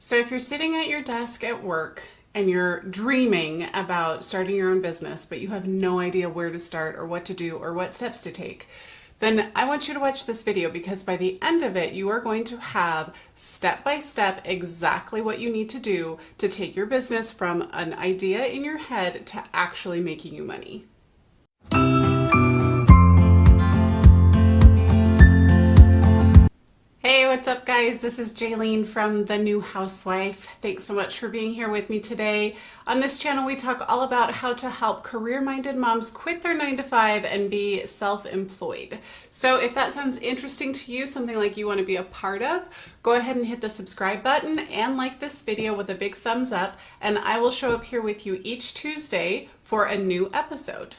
So if you're sitting at your desk at work and you're dreaming about starting your own business, but you have no idea where to start or what to do or what steps to take, then I want you to watch this video, because by the end of it, you are going to have step by step exactly what you need to do to take your business from an idea in your head to actually making you money. Hey, what's up guys? This is Jaylene from The New Housewife. Thanks so much for being here with me today. On this channel, we talk all about how to help career-minded moms quit their 9-to-5 and be self-employed. So if that sounds interesting to you, something like you want to be a part of, go ahead and hit the subscribe button and like this video with a big thumbs up, and I will show up here with you each Tuesday for a new episode.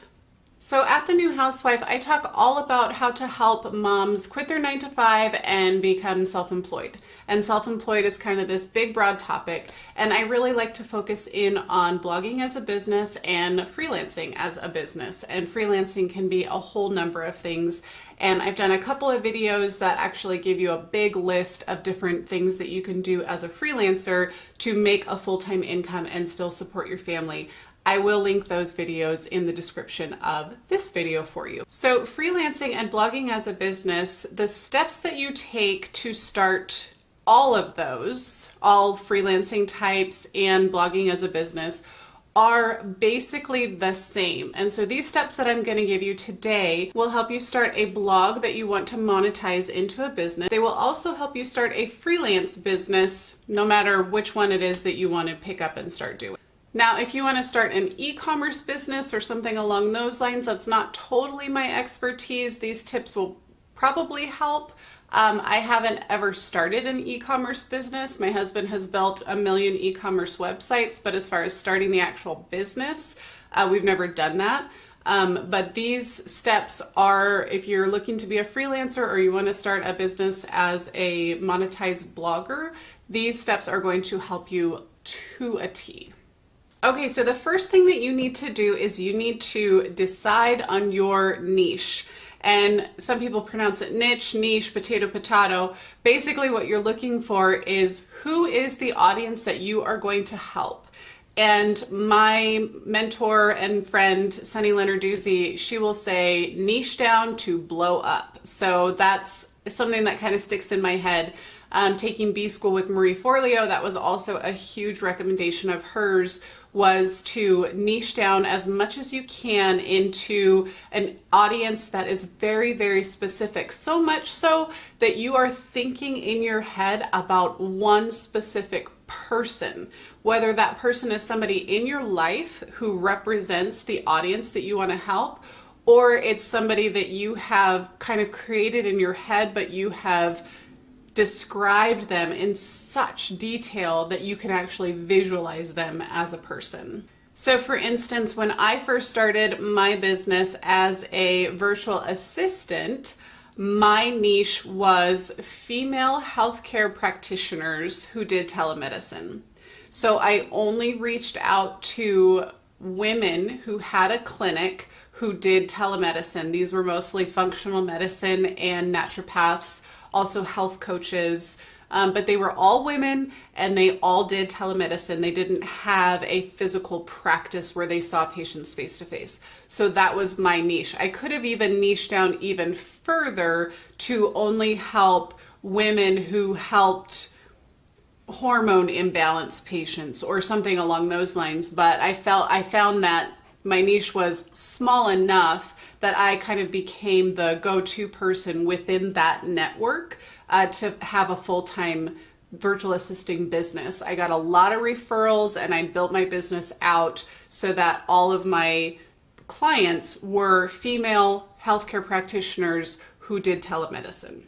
So at The New Housewife, I talk all about how to help moms quit their 9-to-5 and become self-employed. And self-employed is kind of this big, broad topic. And I really like to focus in on blogging as a business and freelancing as a business. And freelancing can be a whole number of things. And I've done a couple of videos that actually give you a big list of different things that you can do as a freelancer to make a full-time income and still support your family. I will link those videos in the description of this video for you. So freelancing and blogging as a business, the steps that you take to start all of those, all freelancing types and blogging as a business, are basically the same. And so these steps that I'm going to give you today will help you start a blog that you want to monetize into a business. They will also help you start a freelance business, no matter which one it is that you want to pick up and start doing. Now, if you want to start an e-commerce business or something along those lines, that's not totally my expertise. These tips will probably help. I haven't ever started an e-commerce business. My husband has built a million e-commerce websites, but as far as starting the actual business, we've never done that. But these steps are, if you're looking to be a freelancer or you want to start a business as a monetized blogger, these steps are going to help you to a T. Okay, so the first thing that you need to do is you need to decide on your niche. And some people pronounce it niche, potato. Basically what you're looking for is who is the audience that you are going to help. And my mentor and friend, Sunny Lenarduzzi, she will say niche down to blow up. So that's something that kind of sticks in my head. Taking B School with Marie Forleo, that was also a huge recommendation of hers, was to niche down as much as you can into an audience that is very, very specific. So much so that you are thinking in your head about one specific person, whether that person is somebody in your life who represents the audience that you want to help, or it's somebody that you have kind of created in your head, but you have described them in such detail that you can actually visualize them as a person. So for instance, when I first started my business as a virtual assistant, my niche was female healthcare practitioners who did telemedicine. So I only reached out to women who had a clinic who did telemedicine. These were mostly functional medicine and naturopaths, also health coaches, but they were all women and they all did telemedicine. They didn't have a physical practice where they saw patients face to face. So that was my niche. I could have even niched down even further to only help women who helped hormone imbalance patients or something along those lines. But I found that my niche was small enough that I kind of became the go-to person within that network to have a full-time virtual assisting business. I got a lot of referrals and I built my business out so that all of my clients were female healthcare practitioners who did telemedicine.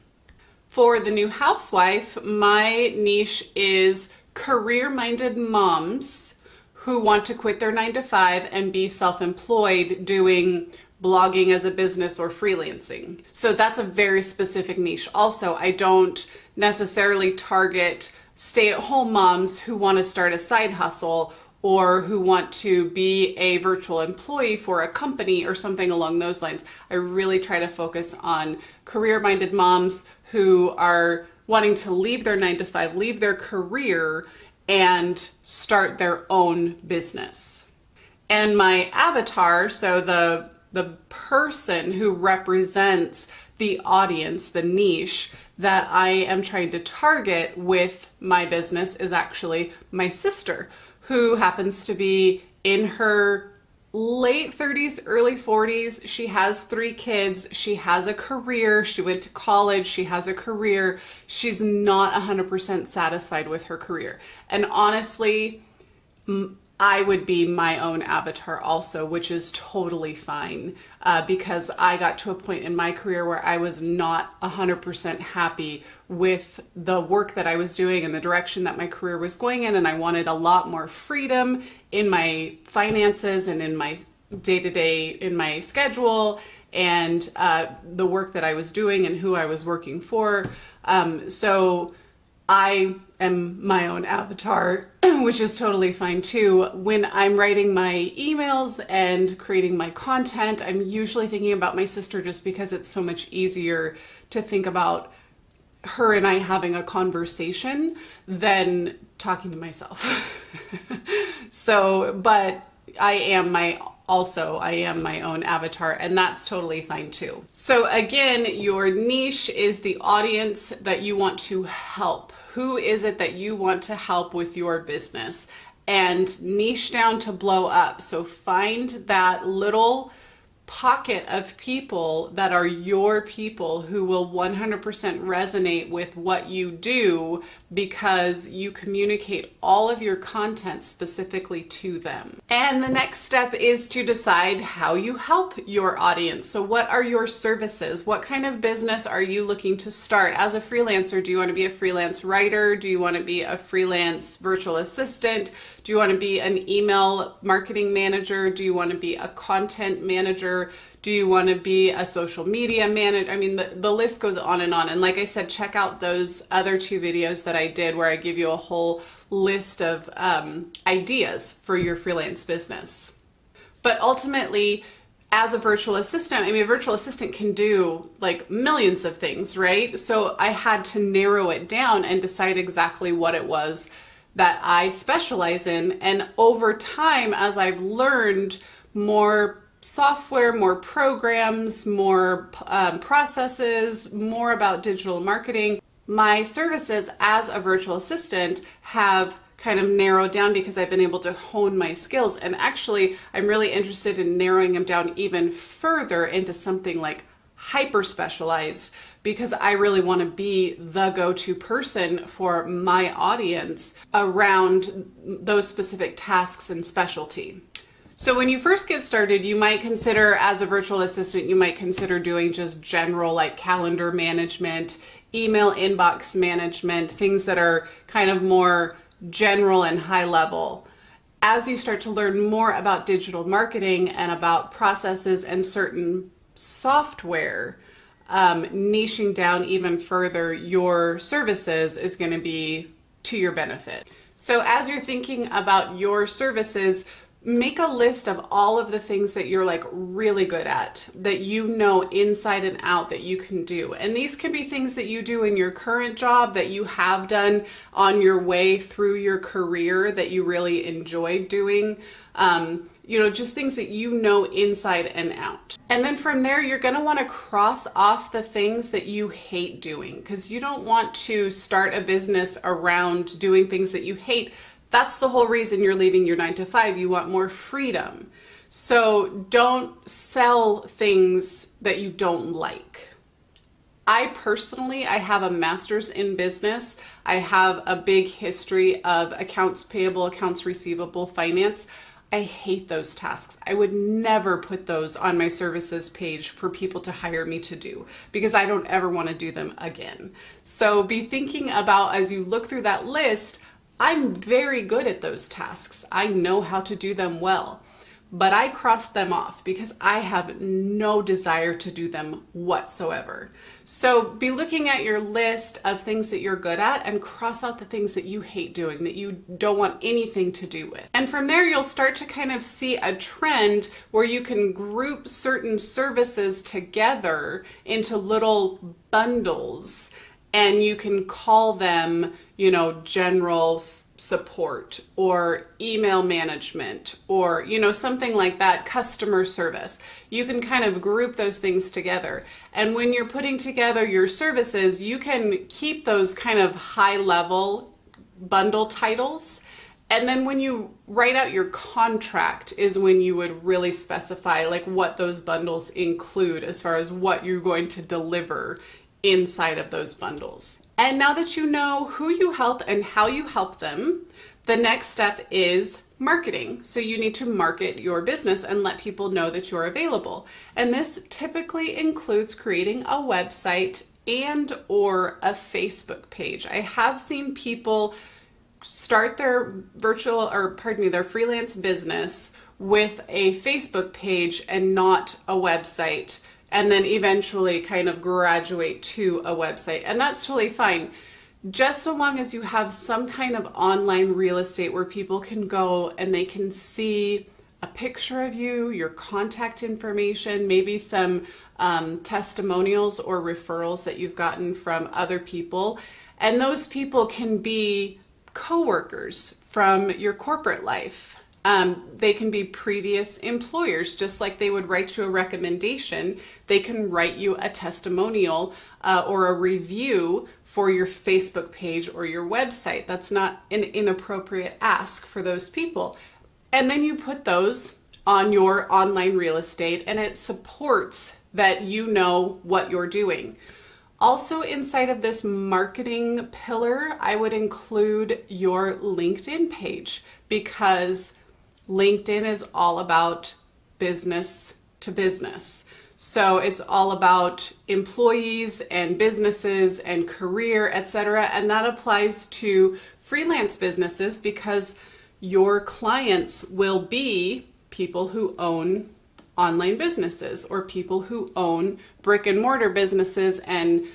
For The New Housewife, my niche is career-minded moms who want to quit their 9-to-5 and be self-employed doing blogging as a business or freelancing. So that's a very specific niche. Also, I don't necessarily target stay-at-home moms who want to start a side hustle or who want to be a virtual employee for a company or something along those lines. I really try to focus on career-minded moms who are wanting to leave their 9 to 5, leave their career, and start their own business. And my avatar, so the person who represents the audience, the niche that I am trying to target with my business, is actually my sister, who happens to be in her late 30s, early 40s. She has 3 kids. She has a career. She went to college. She has a career. She's not 100% satisfied with her career. And honestly, I would be my own avatar also, which is totally fine, because I got to a point in my career where I was not 100% happy with the work that I was doing and the direction that my career was going in, and I wanted a lot more freedom in my finances and in my day-to-day, in my schedule, and the work that I was doing and who I was working for. So I am my own avatar, which is totally fine too. When I'm writing my emails and creating my content, I'm usually thinking about my sister, just because it's so much easier to think about her and I having a conversation than talking to myself. So, but I am my own avatar, and that's totally fine too. So again, your niche is the audience that you want to help. Who is it that you want to help with your business? And niche down to blow up. So find that little pocket of people that are your people who will 100% resonate with what you do, because you communicate all of your content specifically to them. And the next step is to decide how you help your audience. So what are your services? What kind of business are you looking to start? As a freelancer, do you want to be a freelance writer? Do you want to be a freelance virtual assistant? Do you want to be an email marketing manager? Do you want to be a content manager? Do you want to be a social media manager? I mean, the list goes on. And like I said, check out those other 2 videos that I did where I give you a whole list of ideas for your freelance business. But ultimately, as a virtual assistant, I mean, a virtual assistant can do like millions of things, right? So I had to narrow it down and decide exactly what it was that I specialize in. And over time, as I've learned more software, more programs, more processes, more about digital marketing, my services as a virtual assistant have kind of narrowed down, because I've been able to hone my skills. And actually, I'm really interested in narrowing them down even further into something like hyper specialized, because I really want to be the go-to person for my audience around those specific tasks and specialty. So when you first get started, you might consider, as a virtual assistant, you might consider doing just general like calendar management, email inbox management, things that are kind of more general and high level. As you start to learn more about digital marketing and about processes and certain software, niching down even further your services is going to be to your benefit. So as you're thinking about your services, make a list of all of the things that you're like really good at, that you know inside and out that you can do. And these can be things that you do in your current job, that you have done on your way through your career that you really enjoy doing. Just things that you know inside and out. And then from there, you're going to want to cross off the things that you hate doing, because you don't want to start a business around doing things that you hate. That's the whole reason you're leaving your 9 to 5. You want more freedom. So don't sell things that you don't like. I have a master's in business. I have a big history of accounts payable, accounts receivable, finance. I hate those tasks. I would never put those on my services page for people to hire me to do, because I don't ever want to do them again. So be thinking about, as you look through that list, I'm very good at those tasks. I know how to do them well, but I cross them off because I have no desire to do them whatsoever. So be looking at your list of things that you're good at and cross out the things that you hate doing, that you don't want anything to do with. And from there, you'll start to kind of see a trend where you can group certain services together into little bundles. and you can call them, you know, general support or email management or, you know, something like that, customer service. You can kind of group those things together. And when you're putting together your services, you can keep those kind of high level bundle titles. And then when you write out your contract is when you would really specify like what those bundles include as far as what you're going to deliver inside of those bundles. And now that you know who you help and how you help them, the next step is marketing. So you need to market your business and let people know that you're available. And this typically includes creating a website and or a Facebook page. I have seen people start their their freelance business with a Facebook page and not a website, and then eventually kind of graduate to a website. And that's totally fine, just so long as you have some kind of online real estate where people can go and they can see a picture of you, your contact information, maybe some testimonials or referrals that you've gotten from other people. And those people can be coworkers from your corporate life. They can be previous employers, just like they would write you a recommendation. They can write you a testimonial or a review for your Facebook page or your website. That's not an inappropriate ask for those people. And then you put those on your online real estate, and it supports that you know what you're doing. Also, inside of this marketing pillar, I would include your LinkedIn page, because LinkedIn is all about business to business. So it's all about employees and businesses and career, etc. And that applies to freelance businesses because your clients will be people who own online businesses or people who own brick and mortar businesses and,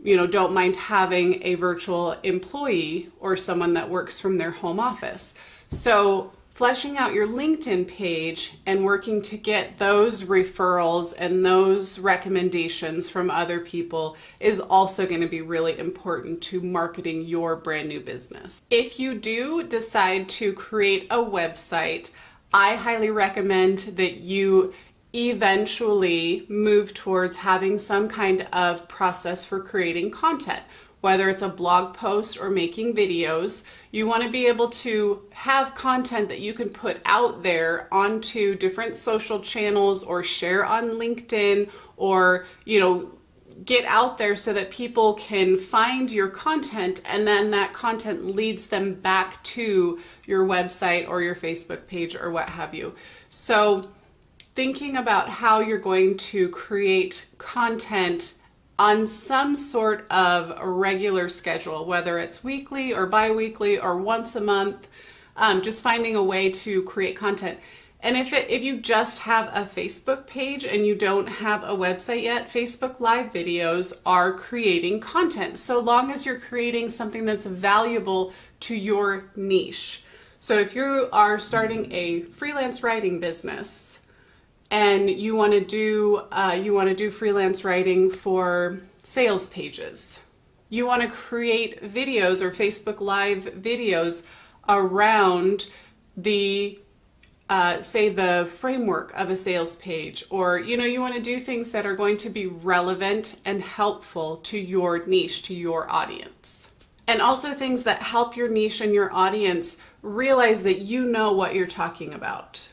you know, don't mind having a virtual employee or someone that works from their home office. So fleshing out your LinkedIn page and working to get those referrals and those recommendations from other people is also going to be really important to marketing your brand new business. If you do decide to create a website, I highly recommend that you eventually move towards having some kind of process for creating content. Whether it's a blog post or making videos, you want to be able to have content that you can put out there onto different social channels or share on LinkedIn, or, you know, get out there so that people can find your content, and then that content leads them back to your website or your Facebook page or what have you. So thinking about how you're going to create content on some sort of a regular schedule, whether it's weekly or bi-weekly or once a month, just finding a way to create content. And if you just have a Facebook page and you don't have a website yet, Facebook Live videos are creating content, so long as you're creating something that's valuable to your niche. So if you are starting a freelance writing business and you want to do freelance writing for sales pages, you want to create videos or Facebook Live videos around the say the framework of a sales page, or you want to do things that are going to be relevant and helpful to your niche, to your audience. And also things that help your niche and your audience realize that you know what you're talking about.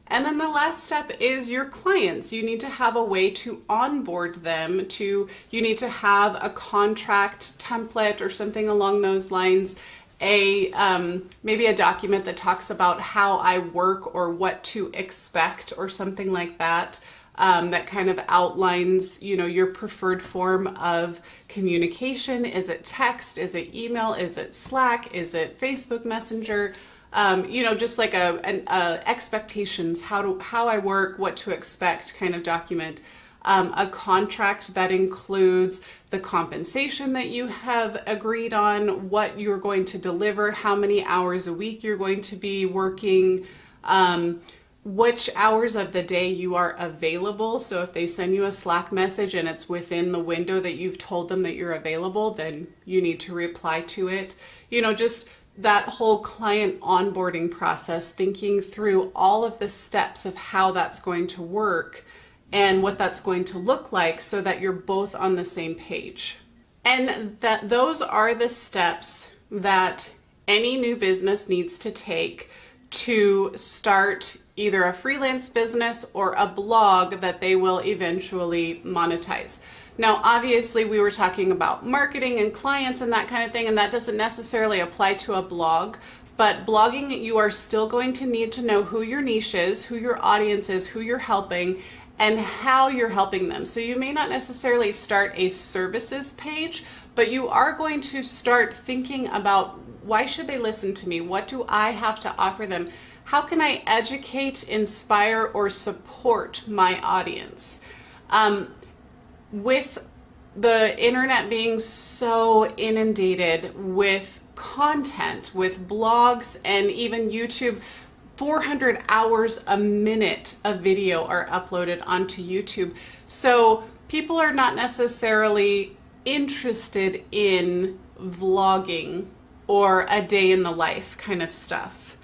And then the last step is your clients. You need to have a way to onboard them. You need to have a contract template or something along those lines. Maybe a document that talks about how I work or what to expect or something like that. That kind of outlines, your preferred form of communication. Is it text? Is it email? Is it Slack? Is it Facebook Messenger? Just like a expectations, how I work, what to expect kind of document. A contract that includes the compensation that you have agreed on, what you're going to deliver, how many hours a week you're going to be working, which hours of the day you are available. So if they send you a Slack message and it's within the window that you've told them that you're available, then you need to reply to it. You know, just that whole client onboarding process, thinking through all of the steps of how that's going to work and what that's going to look like so that you're both on the same page. And that those are the steps that any new business needs to take to start either a freelance business or a blog that they will eventually monetize. Now, obviously, we were talking about marketing and clients and that kind of thing, and that doesn't necessarily apply to a blog. But blogging, you are still going to need to know who your niche is, who your audience is, who you're helping, and how you're helping them. So you may not necessarily start a services page, but you are going to start thinking about, why should they listen to me? What do I have to offer them? How can I educate, inspire, or support my audience? With the internet being so inundated with content, with blogs and even YouTube, 400 hours a minute of video are uploaded onto YouTube. So people are not necessarily interested in vlogging or a day in the life kind of stuff.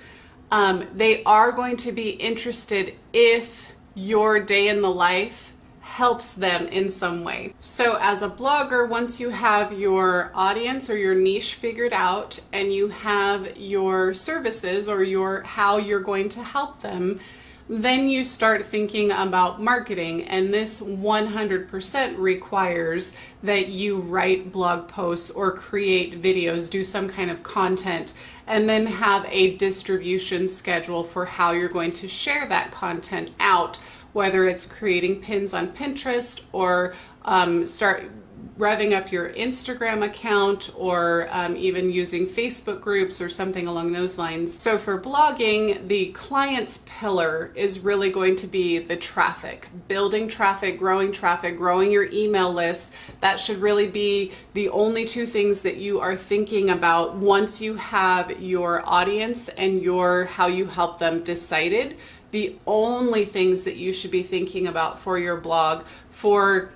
They are going to be interested if your day in the life helps them in some way. So as a blogger, once you have your audience or your niche figured out and you have your services or how you're going to help them, then you start thinking about marketing, and this 100% requires that you write blog posts or create videos, do some kind of content, and then have a distribution schedule for how you're going to share that content out, whether it's creating pins on Pinterest or start revving up your Instagram account, or even using Facebook groups or something along those lines. So for blogging, the client's pillar is really going to be the traffic, building traffic, growing your email list. That should really be the only two things that you are thinking about once you have your audience and how you help them decided. The only things that you should be thinking about for your blog for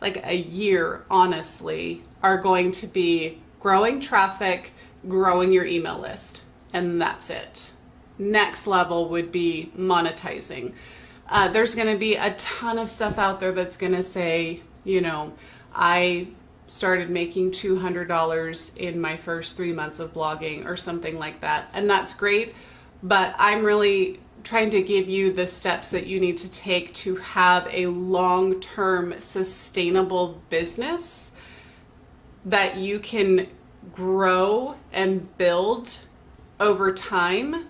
like a year, honestly, are going to be growing traffic, growing your email list, and that's it. Next level would be monetizing. There's going to be a ton of stuff out there that's going to say, you know, I started making $200 in my first 3 months of blogging or something like that. And that's great, but I'm really trying to give you the steps that you need to take to have a long-term sustainable business that you can grow and build over time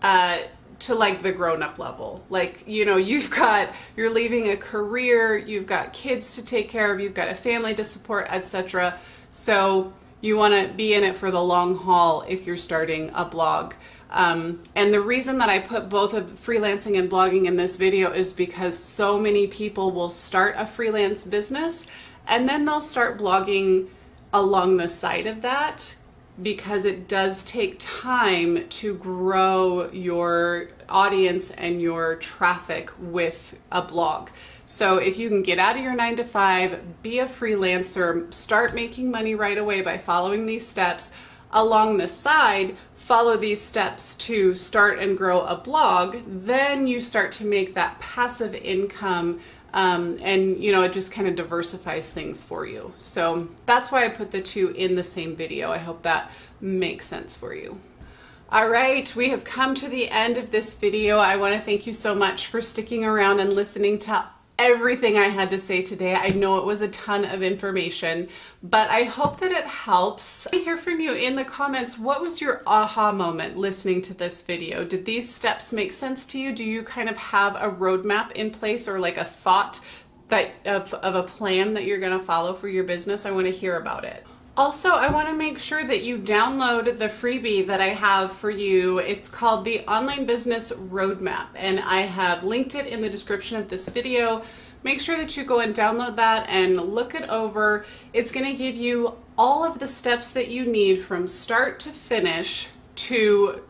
to like the grown-up level. Like, you know, you're leaving a career, you've got kids to take care of, you've got a family to support, etc. So you want to be in it for the long haul if you're starting a blog. And the reason that I put both of freelancing and blogging in this video is because so many people will start a freelance business and then they'll start blogging along the side of that, because it does take time to grow your audience and your traffic with a blog. So if you can get out of your 9-to-5, be a freelancer, start making money right away by following these steps along the side, follow these steps to start and grow a blog, then you start to make that passive income, and you know, it just kind of diversifies things for you. So that's why I put the two in the same video. I hope that makes sense for you. All right, we have come to the end of this video. I want to thank you so much for sticking around and listening to everything I had to say today. I know it was a ton of information, but I hope that it helps. I hear from you in the comments. What was your aha moment listening to this video? Did these steps make sense to you? Do you kind of have a roadmap in place, or like a thought that of a plan that you're going to follow for your business? I want to hear about it. Also, I want to make sure that you download the freebie that I have for you. It's called the Online Business Roadmap, and I have linked it in the description of this video. Make sure that you go and download that and look it over. It's going to give you all of the steps that you need from start to finish to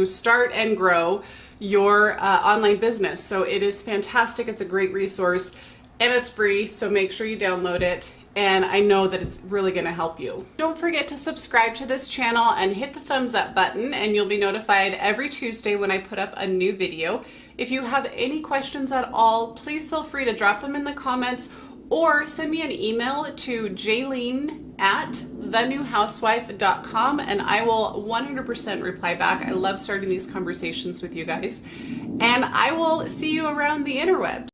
start and grow your online business. So it is fantastic. It's a great resource and it's free. So make sure you download it. And I know that it's really going to help you. Don't forget to subscribe to this channel and hit the thumbs up button, and you'll be notified every Tuesday when I put up a new video. If you have any questions at all, please feel free to drop them in the comments or send me an email to jaylene@thenewhousewife.com and I will 100% reply back. I love starting these conversations with you guys, and I will see you around the interwebs.